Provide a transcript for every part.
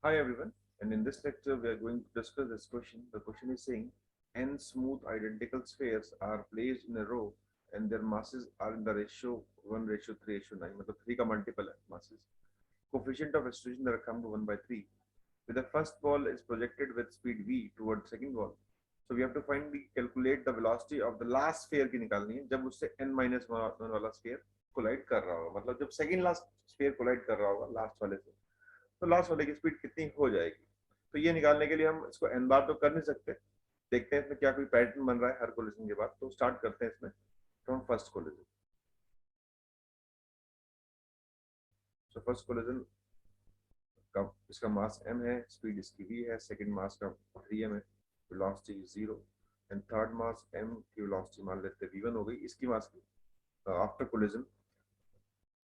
Hi everyone, and in this lecture we are going to discuss this question. The question is saying n smooth identical spheres are placed in a row and their masses are in the ratio 1:3:9, मतलब 3 का multiple है masses. Coefficient of restitution that come to 1 by 3. With the first ball is projected with speed v towards second ball. So we have to calculate the velocity of the last sphere की निकालनी है जब उससे n-1 वाला sphere collide कर रहा होगा, मतलब जब second last sphere collide कर रहा होगा last वाले से, तो लास्ट वाले की स्पीड कितनी हो जाएगी. तो ये निकालने के लिए हम इसको एन बार तो कर नहीं सकते. देखते हैं इसमें क्या कोई पैटर्न बन रहा है हर कोलिजन के बाद. तो स्टार्ट करते हैं इसमें from first collision. So first collision का इसका मास m है, स्पीड इसकी v है, सेकंड मास का 3m है, velocity 0, and third mass m की वेलोसिटी मान लेते हैं v1 हो गई इसकी मास की आफ्टर कोलिजन,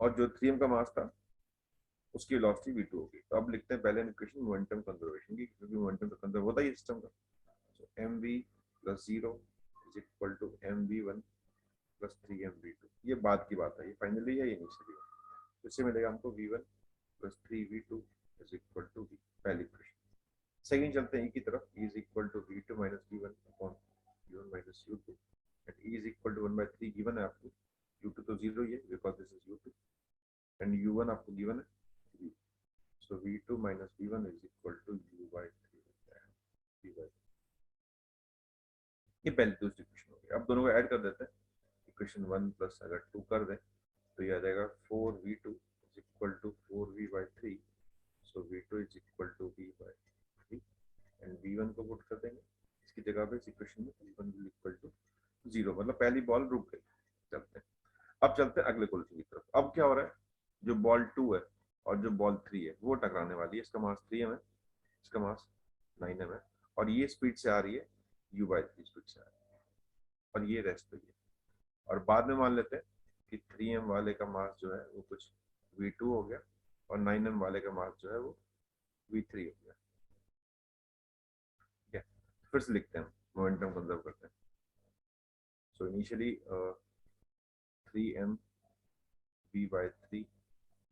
और जो 3m का मास था उसकी वेलोसिटी v2 होगी. तो अब लिखते हैं पहले इक्वेशन मोमेंटम कंजर्वेशन की, क्योंकि मोमेंटम तो कंजर्व होता ही सिस्टम का. सो mv + 0 = mv1 + 3mv2. ये बाद की बात है, ये फाइनली है, ये इनिशियली है. तो इससे मिलेगा हमको v1 + 3v2 = v. पहली इक्वेशन. सेकंड चलते हैं e की तरफ. e = v2 - v1 upon v1 - u2 and e = 1/3 given है आपको. u2 तो 0 ही है because this is u2 and u1 आपको गिवन है. So v2 - v1 = u/3. ये पहली दूसरी इक्वेशन हो गई. अब दोनों को ऐड कर देते हैं. इक्वेशन 1 प्लस अगर 2 कर दें तो ये आ जाएगा 4v2 = 4v/3. So v2 = v/3 and v1 को पुट कर देंगे इसकी जगह पे. इस इक्वेशन में v1 = 0, मतलब पहली बॉल रुक गई. चलते हैं. अब चलते हैं अगले कोलिजन की तरफ. अब क्या हो रहा है, जो बॉल 2 है और जो बॉल 3 है वो टकराने वाली है. इसका मास 3m है, इसका मास 9m है, और ये स्पीड से आ रही है u/3 स्पीड से आ रही है, और ये रेस्ट पे है. और बाद में मान लेते हैं कि 3m वाले का मास जो है वो कुछ v2 हो गया और 9m वाले का मास जो है वो v3 हो गया. ठीक है, फिर से लिखते हैं, मोमेंटम कंजर्व करते हैं. So initially 3m v/3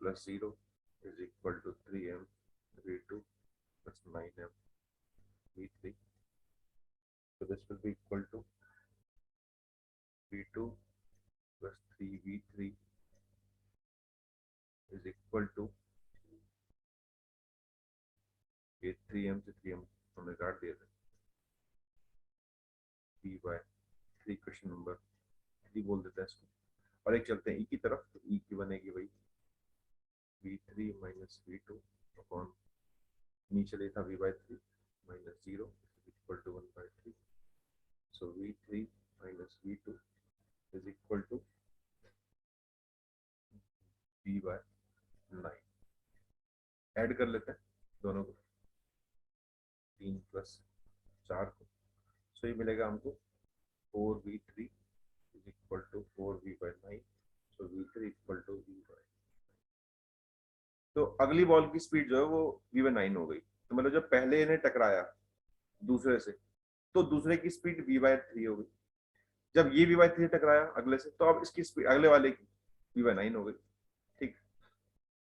+ 0 = 3m v2 + 9m v3. So this will be equal to v2 + 3v3 = ये 3m से 3m हमने काट दिया था, v/3 क्वेश्चन नंबर 3 बोल देते हैं इसको. और एक चलते हैं e की तरफ. तो e की बनेगी वही v3 - v2 अपॉन नीचे था v/3 - 0 = 1/3. सो v3 - v2 = v/9. ऐड कर लेते हैं दोनों को, 3 + 4 को. सो ये मिलेगा हमको 4v3 = 4v/9. सो v3 = v/9. तो अगली बॉल की स्पीड जो है वो v/9 हो गई. तो मतलब जब पहले ने टकराया दूसरे से तो दूसरे की स्पीड v/3 हो गई. जब ये v/3 टकराया अगले से तो अब इसकी स्पीड अगले वाले की v/9 हो गई. ठीक.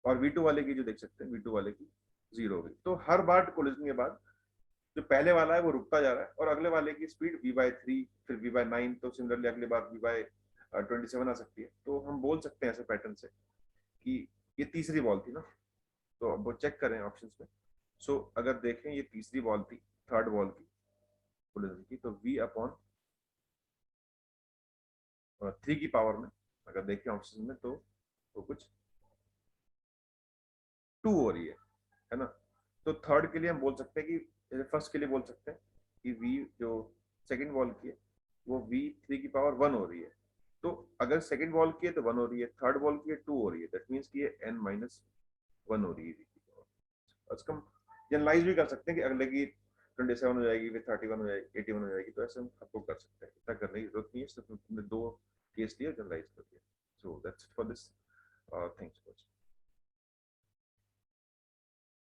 और v2 वाले की जो देख सकते हैं v2 वाले की 0 हो गई. तो हर बार कोलिजन के बाद जो पहले वाला है वो रुकता जा रहा है और अगले वाले की स्पीड v/3 फिर v/9. तो सिमिलरली अगली बार v/27 आ सकती है. तो हम बोल सकते हैं ऐसे पैटर्न से कि ये तीसरी बॉल थी ना. तो अब वो चेक करें ऑप्शंस में. सो अगर देखें ये तीसरी बॉल थी थर्ड बॉल की कोलिजन की, तो v/3 की पावर में अगर देखें ऑप्शन में तो वो कुछ 2 हो रही है ना. तो थर्ड के लिए हम बोल सकते हैं कि फर्स्ट के लिए बोल सकते हैं कि v जो सेकंड बॉल की है वो v3 की पावर 1 हो रही है. तो अगर सेकंड बॉल की है तो 1 हो रही है, थर्ड बॉल की है 2 हो रही है. दैट मींस कि ये n-1 हो रही है v की पावर. इसको हम जनरलाइज भी कर सकते हैं कि अगले की 27 हो जाएगी, फिर 31 हो जाएगी, 81 हो जाएगी. तो ऐसे हम आपको कर सकते हैं. इतना करने की जरूरत नहीं है, सिर्फ हमने 2 केस लिया जनरलाइज कर दिया. So that's it for this. Thanks for